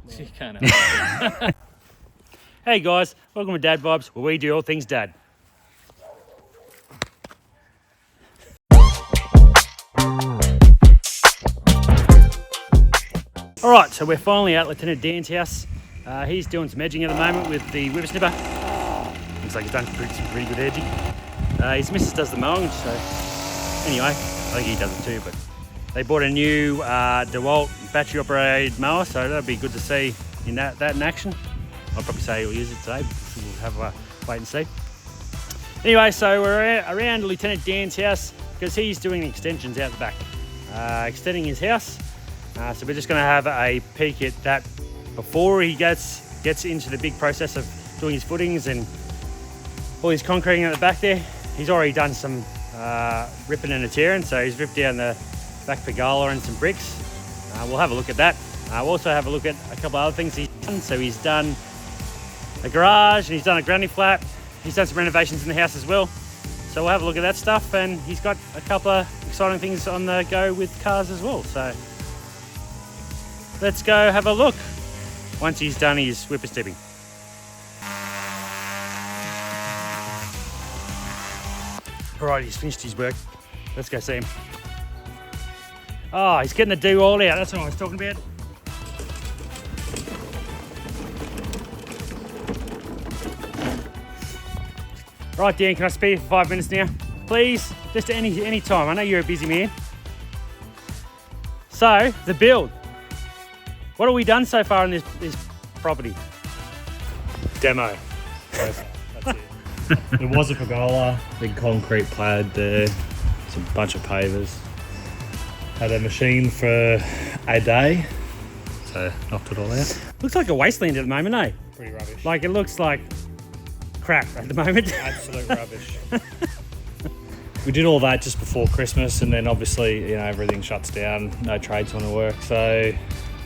No. You can't help. Hey guys, welcome to Dad Vibes, where we do all things dad. Alright, so we're finally at Lieutenant Dan's house. He's doing some edging at the moment with the whippersnipper. Looks like he's done some pretty good edging. His missus does the mowing, so anyway, I think he does it too, but they bought a new DeWalt battery operated mower, so that'll be good to see in that in action. I'll probably say he'll use it today, but we'll have a wait and see. Anyway, so we're around Lieutenant Dan's house because he's doing extensions out the back, extending his house. So we're just going to have a peek at that before he gets into the big process of doing his footings and all his concreting at the back there. He's already done some ripping and a tearing, so he's ripped down the back pergola and some bricks. We'll have a look at that. We'll also have a look at a couple of other things he's done. So he's done a garage and he's done a granny flat. He's done some renovations in the house as well. So we'll have a look at that stuff, and he's got a couple of exciting things on the go with cars as well. So let's go have a look once he's done his whipper stepping. Alright, he's finished his work. Let's go see him. Oh, he's getting the do all out. That's what I was talking about. Right, Dan, can I speak for 5 minutes now? Please, just at any time. I know you're a busy man. So, the build. What have we done so far in this property? Demo. That's it. There was a pergola, big concrete pad there, some bunch of pavers. Had a machine for a day, so knocked it all out. Looks like a wasteland at the moment, eh? Pretty rubbish. Like, it looks like crap at the moment. Absolute rubbish. We did all that just before Christmas, and then obviously, you know, everything shuts down, no trades want to work, so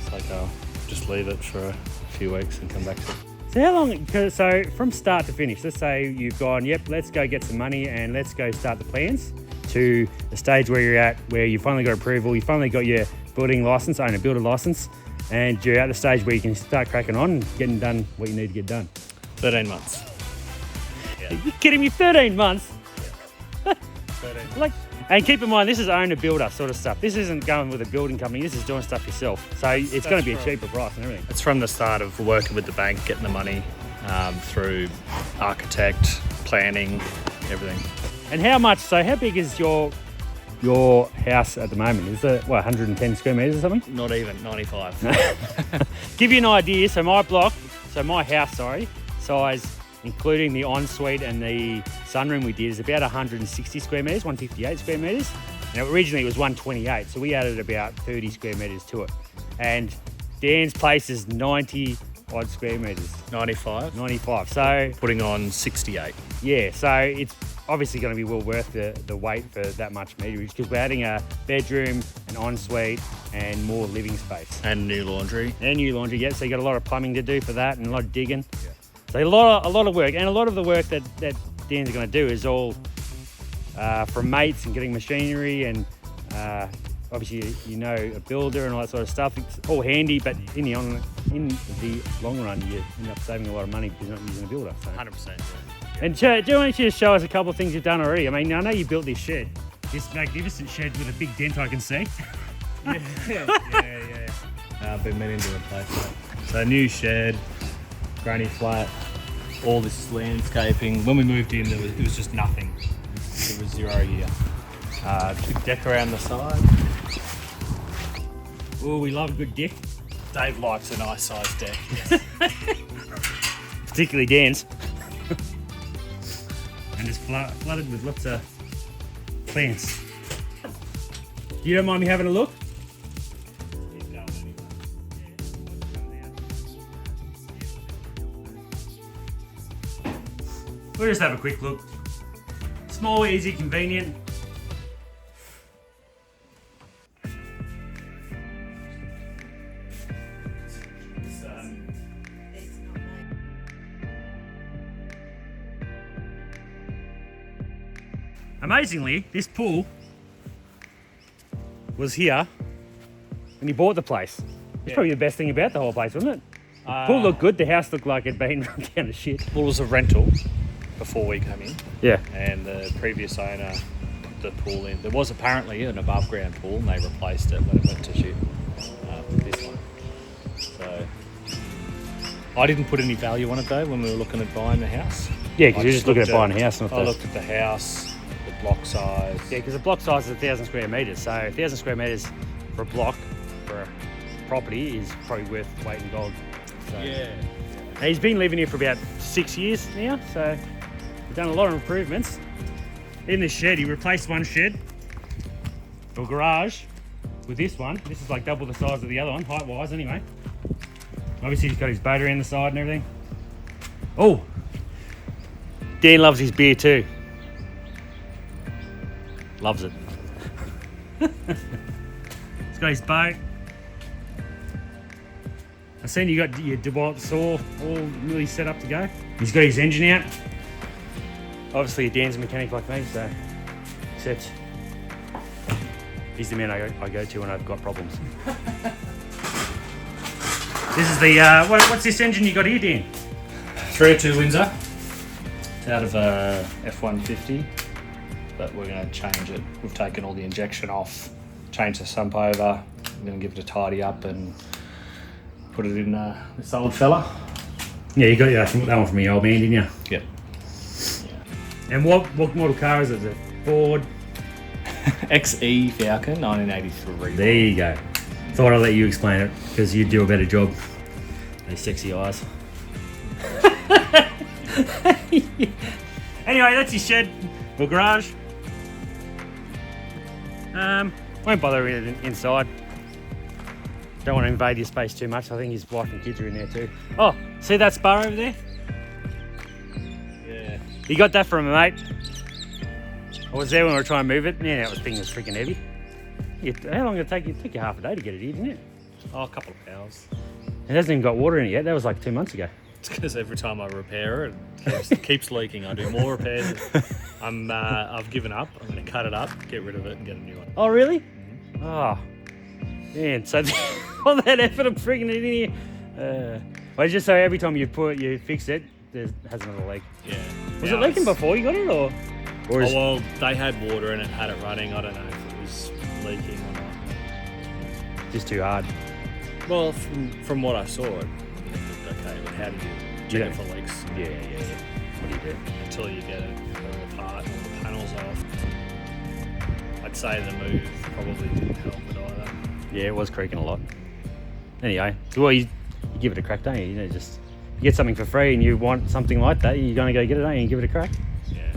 it's like I'll just leave it for a few weeks and come back to it. So how long, so from start to finish, let's say you've gone, yep, let's go get some money and let's go start the plans, to the stage where you're at, where you finally got approval, you finally got your building license, owner builder license, and you're at the stage where you can start cracking on and getting done what you need to get done. 13 months. Yeah. Are you kidding me? 13 months? Yeah. 13. Like, and keep in mind, this is owner builder sort of stuff. This isn't going with a building company, this is doing stuff yourself. So it's going to be a cheaper price and everything. It's from the start of working with the bank, getting the money through architect, planning, everything. And how big is your house at the moment? Is it, 110 square metres or something? Not even, 95. Give you an idea, so my house, size, including the ensuite and the sunroom we did, is about 160 square metres, 158 square metres. Now originally it was 128, so we added about 30 square metres to it. And Dan's place is 90 odd square metres. 95, so... Putting on 68. Yeah, so it's obviously going to be well worth the wait for that much meterage, because we're adding a bedroom, an ensuite, and more living space. And new laundry. Yeah, so you got a lot of plumbing to do for that and a lot of digging. Yeah. So a lot of work, and a lot of the work that Dan's going to do is all from mates and getting machinery, and obviously you know a builder and all that sort of stuff. It's all handy, but in the long run you end up saving a lot of money because you're not using a builder. So. 100%. Yeah. And do you want to show us a couple of things you've done already? I mean, I know you built this shed, this magnificent shed with a big dent I can see. Yeah. I've been meaning to replace that. So new shed, granny flat, all this landscaping. When we moved in, it was just nothing. It was 0 a year. Big deck around the side. Oh, we love a good deck. Dave likes a nice sized deck. Particularly Dan's. And it's flooded with lots of plants. You don't mind me having a look? We'll just have a quick look. Small, easy, convenient. Amazingly, this pool was here when you bought the place. It's probably the best thing about the whole place, wasn't it? The pool looked good. The house looked like it'd been run down to shit. Well, it was a rental before we came in, Yeah. and the previous owner put the pool in. There was apparently an above ground pool, and they replaced it when it went to shit with this one. So I didn't put any value on it though when we were looking at buying the house. Yeah, because you're just looking at buying a house, not I the... looked at the house, the block size. Yeah, because the block size is 1,000 square metres. So 1,000 square metres for a block, for a property, is probably worth weight in gold. So. Yeah. He's been living here for about 6 years now, so we've done a lot of improvements. In this shed, he replaced one shed, or garage, with this one. This is like double the size of the other one, height-wise anyway. Obviously he's got his boat around the side and everything. Oh! Dan loves his beer too. Loves it. He's got his boat. I seen you got your DeWalt saw all really set up to go. He's got his engine out. Obviously, Dan's a mechanic like me, so except he's the man I go to when I've got problems. This is the what's this engine you got here, Dan? 302 Windsor. It's out of a F-150, but we're going to change it. We've taken all the injection off, changed the sump over. We're going to give it a tidy up and put it in this old fella. Yeah, you got that one from your old man, didn't you? Yep. And what model car is it? Is it Ford? XE Falcon, 1983. There you go. Thought I'd let you explain it because you'd do a better job. Those sexy eyes. Anyway, that's his shed or garage. Won't bother with it inside. Don't want to invade your space too much. I think his wife and kids are in there too. Oh, see that spar over there? Yeah. You got that from a mate. I was there when we were trying to move it. Yeah, that thing was freaking heavy. How long did it take you? It took you half a day to get it here, didn't it? Oh, a couple of hours. It hasn't even got water in it yet. That was like 2 months ago. It's because every time I repair it keeps leaking. I do more repairs. I've given up. I'm going to cut it up, get rid of it, and get a new one. Oh, really? Mm-hmm. Oh, man. So all that effort of freaking it in here. Well, just so every time you fix it, there hasn't got a leak. Yeah. Was it leaking before you got it, or is... Oh, well, they had water in it, had it running. I don't know if it was leaking or not. just too hard? Well, from what I saw, it looked okay. But how do you check it for leaks? Yeah. What do you do? Until you get it all apart, all the panels off. I'd say the move probably didn't help it either. Yeah, it was creaking a lot. Anyway, well, you give it a crack, don't you? You know, just you get something for free and you want something like that, you're going to go get it, don't you, and give it a crack? Yeah.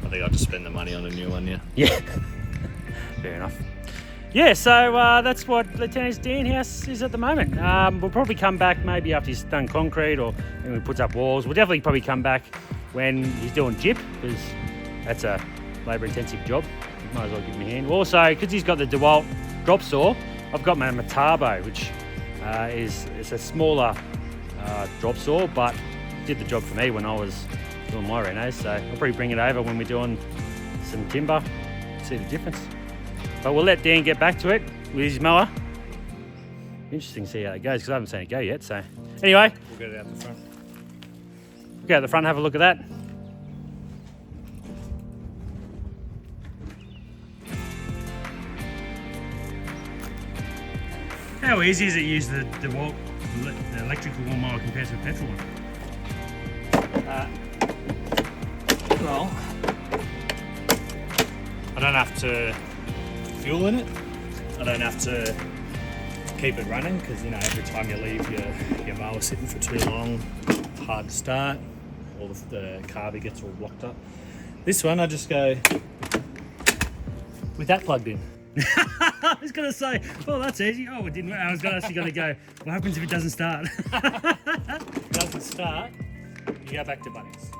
I think I'll just spend the money on a new one, yeah. Yeah. Fair enough. Yeah, so that's what Lieutenant Dan House is at the moment. We'll probably come back maybe after he's done concrete or when he puts up walls. We'll definitely probably come back when he's doing jip, because that's a labour-intensive job. Might as well give him a hand. Also, because he's got the DeWalt drop saw, I've got my Metabo, which is a smaller drop saw, but did the job for me when I was doing my renos. So I'll probably bring it over when we're doing some timber, see the difference. But we'll let Dan get back to it with his mower. Interesting to see how it goes, because I haven't seen it go yet. So anyway, We'll get it out the front. we'll go out the front and have a look at that. How easy is it to use the electrical lawnmower compared to a petrol one? Well, I don't have to fuel in it. I don't have to keep it running, because you know, every time you leave your mower sitting for too long, it's hard to start. All the carby gets all blocked up. This one, I just go with that plugged in. I was going to say, well, that's easy. Oh, it didn't work. I was actually going to go, what happens if it doesn't start? If it doesn't start, you go back to Bunnings.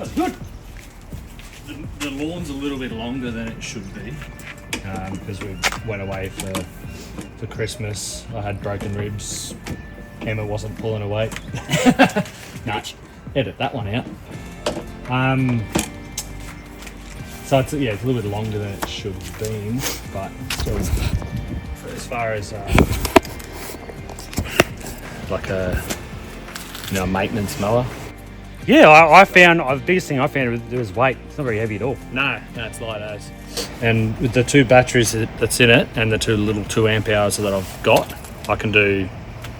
That's good. The lawn's a little bit longer than it should be because we went away for Christmas. I had broken ribs. Emma wasn't pulling a weight. Nah, edit that one out. So it's a little bit longer than it should have been, but still, as far as like a maintenance mower. Yeah, I found the biggest thing I found was weight. It's not very heavy at all. No, it's light as. And with the 2 batteries that's in it and the 2 little 2 amp hours that I've got, I can do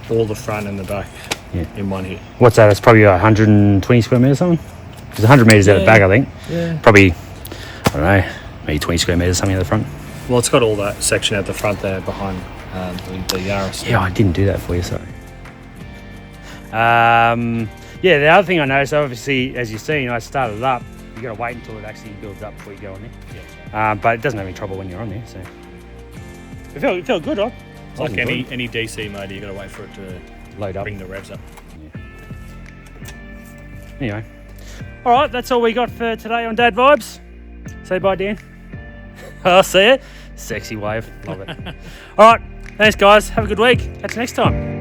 all the front and the back in one hit. What's that? It's probably 120 square metres or something? It's 100 metres out the back, I think. Yeah. Probably, I don't know, maybe 20 square metres something at the front. Well, it's got all that section at the front there behind the Yaris. Yeah, I didn't do that for you, sorry. Yeah, the other thing I noticed, obviously, as you've seen, I started it up. You got to wait until it actually builds up before you go on there. Yeah. But it doesn't have any trouble when you're on there, so it felt good, right? It's like any DC motor, you got to wait for it to Load up. bring the revs up. Anyway, all right, that's all we got for today on Dad Vibes. Say bye, Dan. I'll see it. Sexy wave, love it. All right, thanks, guys. Have a good week. Catch you next time.